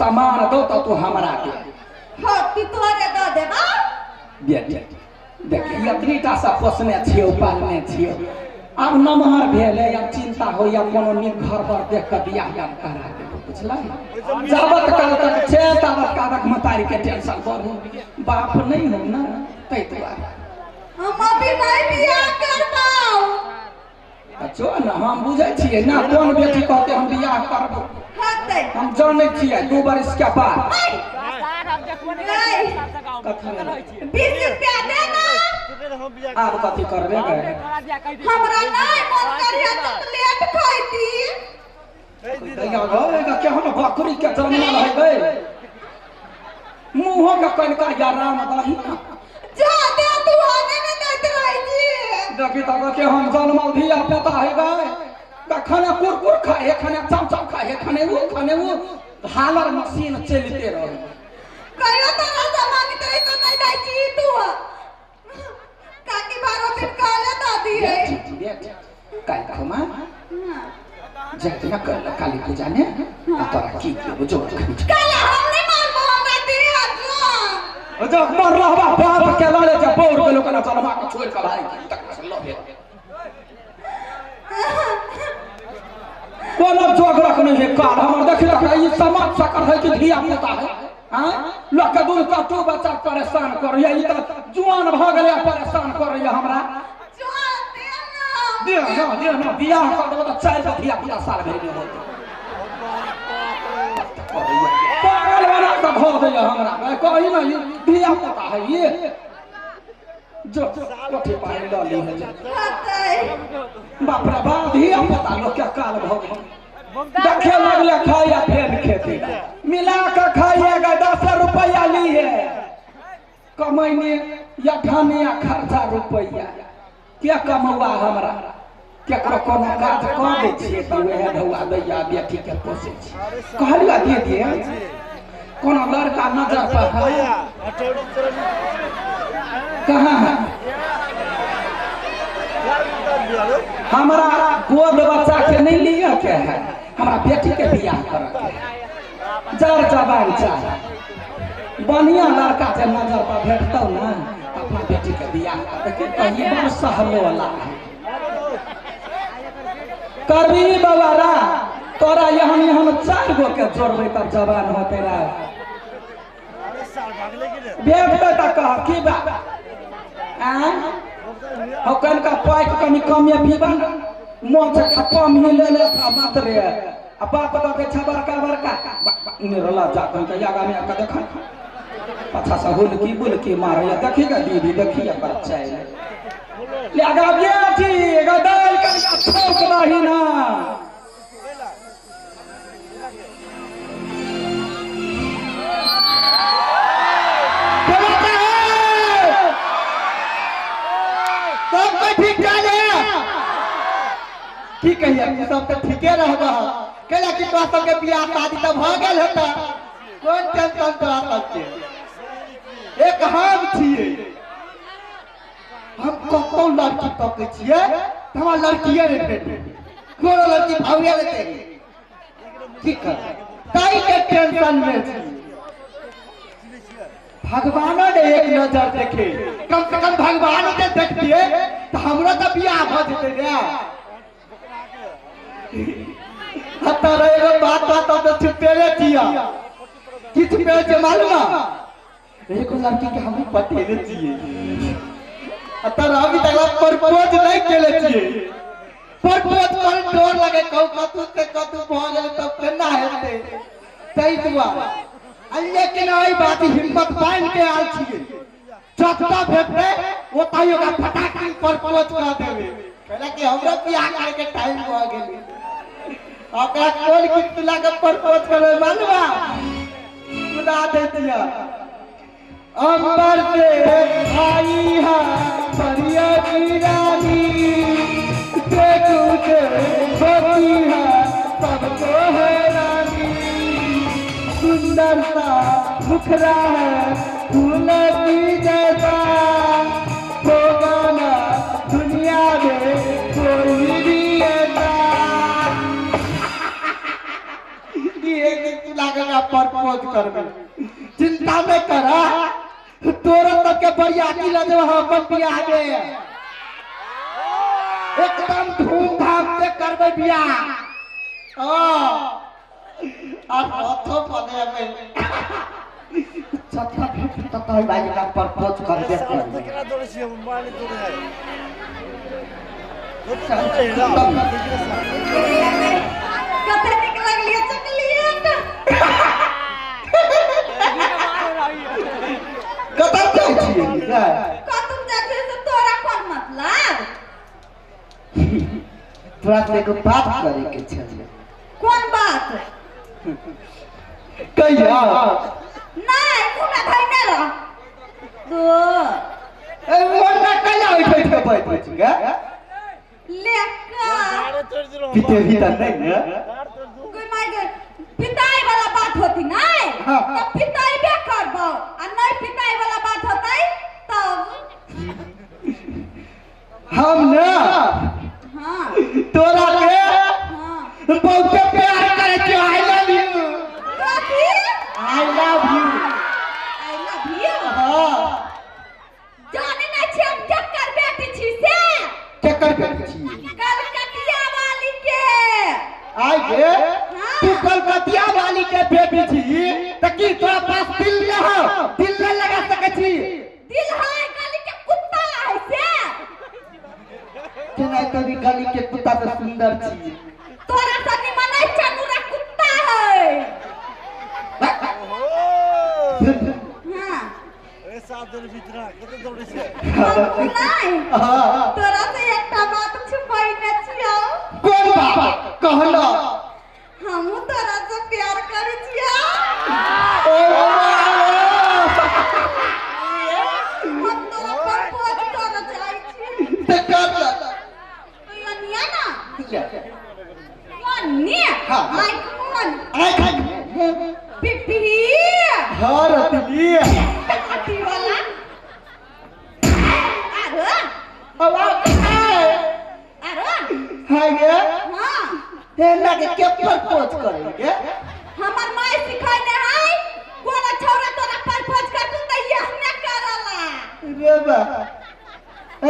सामान दो तो तू हमरा के हां तू तोरे दे देबा बेटी देखिए इतनी टा सा पोसने छियो पालने छियो अब नमहर भेले अब चिंता हो या कोनो नीक घर पर देख के बियाह दान करा के बुझला जाबत काल तक छे ताबत कादक मतारी के टेंशन करू बाप नहीं हो ना तै दुआरे हम अभी नहीं बियाह करबाऊ अच्छा ना हम बुझै छियै ना कोन बेटी कहते हम बियाह करब हते हम जानै छियै 2 बरस के बाद बीस रुपया दे ना आब कथी करबे गए हमरा नहीं मन करिया तो लेट खाइती दैया गए के हम बकरी के जन्म रह गए मुंह के कनका या राम दही जा दे तू आने में देत रही जी देखी तक के हम जन्मल धिया पुता है गए कखने कुरकुर खाए खने चमचम खाए खने वो हालर मशीन चलते रहे कहियो तो राजा मांगी तेरे तो नहीं लाई छी तू काकी बारो दिन काले दादी है काय खमा जत न कर काली पूजा ने तोरा की के जो काला हम नहीं मारबो हमरा दिया जो जो मर रहबा बाप के लाले जे बोर के लोकना चलबा के छोड़ के भाई तक से लो हे कोनो जोग रखने है काल हमर देखला ई समाज सकर है कि धिया पुता है हां लोग के दूर कटो बच्चा परेशान कर ये त जुआन भ गेले परेशान कर हमरा दे ना बियाह कर दो तो 4 का धिया पुता साल भर में होते पागल वाला का भो दे हमरा मैं कहि ना ये धिया पुता है ये जो कोठी पानी डाली है बाप रे बाप धिया पुता लोग के काल भ देखे लगले खाया फेर खेती मिला के खाइएगा 10 रुपया लिए कमाईने या खाने या खर्चा रुपया क्या कमवा हमरा केकरो कोनो काज क दे छिए त वह ढौआ दैया बेटी के पोसे छी कहलिया दे दिए कोनो लड़का नजर पर है कहां हमरा गोद बच्चा के नहीं लिया के है हमरा बेटी के बियाह कर के जर जबान चाहे बढ़िया लड़का के नजर पर भेटतौ ना अपना बेटी के बियाह कर के कहीं बड़ सहलो वाला करबी बाबा तोरा यहाँ 4 गो के जोड़बे तब जवान होते रे बेटा त कह की बा हो कन का पाइक कनी कम या पीबा मोच खपा में ले ले मत रे अब बाप के छबर का बरका निरला जा कन के आगा में का देखा अच्छा सा हुल की मार या देखिएगा दीदी देखिए बच्चा है ले आगा बेटी गदल कन का ठोक नहीं ना ठीक है सब तो ठीके रहबा कहला कि तो सब के बियाह शादी त भ गेल होता कोन टेंशन तो आपस के एक हम छिए हम कतो लड़की तके छिए हमरा लड़कीए रे बेटी कोनो लड़की भाउया ले तेरी ठीक है ताई के टेंशन में छी भगवान ने एक नजर देखे कम से कम भगवान के देखतिए त हमरा त बियाह भ जते रे हता रे बात तो छुपेले छिया कि छुपे जे मालूम एक लड़की के हम पटेले छिए हता अभी तक प्रपोज नहीं केले छिए प्रपोज कर डोर लगे कहू कतु से कतु पहुंच जाए तब केना हेते तई दुआ लेकिन ओई बात हिम्मत बांध के आल छिए चक्का भेटे ओताइयो का फटाकी प्रपोज कर देबे कहला कि हमरा बियाह करे के टाइम हो गेली ओकरा कोन कित लगे प्रपोज करे मालूम खुदा दे दिया अंबर से आई है परिया की रानी देखो से होती है सबको है रानी सुंदरता मुखरा है फूल की जैसा होगा ना दुनिया में कोई भी ऐसा ये लागे तोरा प्रपोज करबे चिंता में करा तोरा तब के बरियाती ल देव हम अपन बियाह में एकदम धूमधाम से करबे बियाह और हाथों पदे में छत्ता फिट तय भाई का प्रपोज कर दे केना दौड़े छी हम मारने दौड़े है कते निक लगलिए चकलियत कतऽ जाइ छियै कतम जाके से तोरा कोन मतलब तोरा से एक बात करे के छै कोन बात कहिया नहीं मुना धइने रह तो ए मोना कहिया बैठ के बैठ गे लेका गाड़े तोड़ दिलो पीते भी त नहीं ने कोई माय गे पिटाई वाला बात होती नहीं हाँ। तो पिटाई बे करबो आ नहीं पिटाई वाला बात होतई तब हम ना हां तोरा के हां बहुत प्यार करे छी आई लव यू कथी I love you I love you हां जाने ना छी हम जक्कर बेटी छी से चक्कर पे छी कलकतिया वाली के आई गे हाँ। तू कलकतिया वाली के बेबी छी त की तोरा पास दिल न हो दिल न लगा सके छी दिल है गली के कुत्ता है से केना कभी गली के कुत्ता से सुंदर छी तोरा सनी मनै चनुरा कुत्ता है हां ए साथ दिन भीतरा कते दौड़े छी नहीं हां तोरा से एकटा बात छुपाइने छियौ कोन बात कहलो हमहु तोरा से प्यार करै छियौ ओ हम तोरा प्रपोज कर चाहै छी ते कर तो यनिया ना यनिया हाँ। आई कौन आई खा पिपी हर दिली कटी वाला आरो आवाज आरो हाय गे हां हे लगे के प्रपोज करेंगे हमर माय सिखाइने है कोन छौरा तोरा प्रपोज कर तू त यहने करला रे बा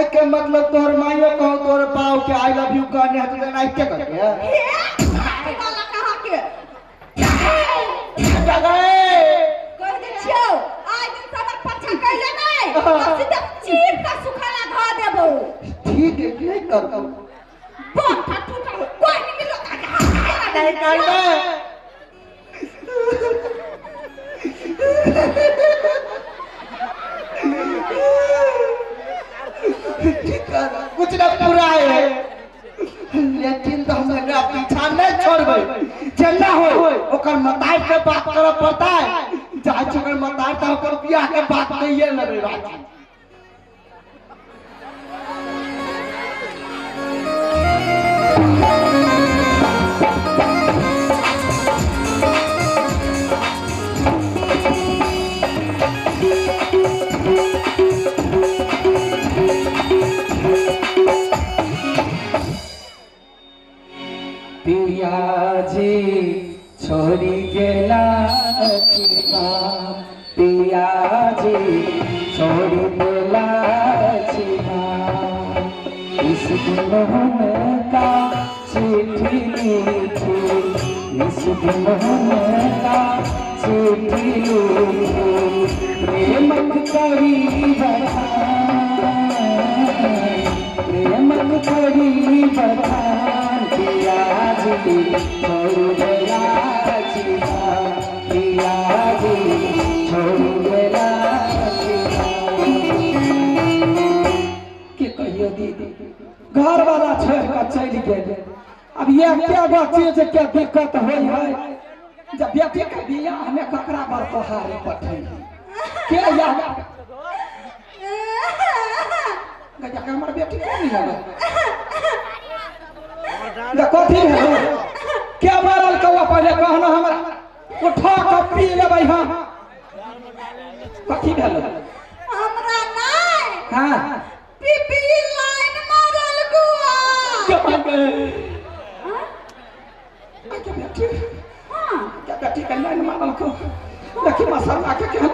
ए के मतलब तोहर माइयो कहो तोहर बाऊ के आई लव यू कहने है तो नहीं के करके हे वाला कहां के जगह कह दे छियौ आज दिन हमर पछा कहले नहीं सीधा चीर का सुखाला धा देबो ठीक है नहीं कर बहुत फटू कोई नहीं मिलो का नहीं करना कुछ ना पूरा है लेकिन तो हमरा पीछा नहीं छोड़बे जेना हो ओकर मताई के बात करब पड़ता है जाय ओकर मताई त ओकर बियाह के बात कहिए लेबे राजी पिया जी छोड़ी गेला छिपा पिया जी छोड़ी गेला छिपा इस दुल्हन का चिट्ठी लिखी इस दुल्हन का चिट्ठी लिखी प्रेमक करी प्रेमक करी बखान पिया जी छोड़ गया छिपा पिया जी छोड़ गया छिपा के कहियो दीदी घर वाला छोड़ कर चल गए अब ये क्या बात चीज के दिक्कत होई है जब बेटी के बियाह में ककरा पर तोहारी पठै क्या याद गजा के हमर बेटी को नहीं लगा कथी भेल क्या मारल कौआ पहले कहना हमरा उठा के पी लेबै हां कथी भेल हमरा नहीं हां पिपी लाइन मारल गुआ क्या बेटी हां क्या बेटी के लाइन मारल को देखी मसल्ला के केहन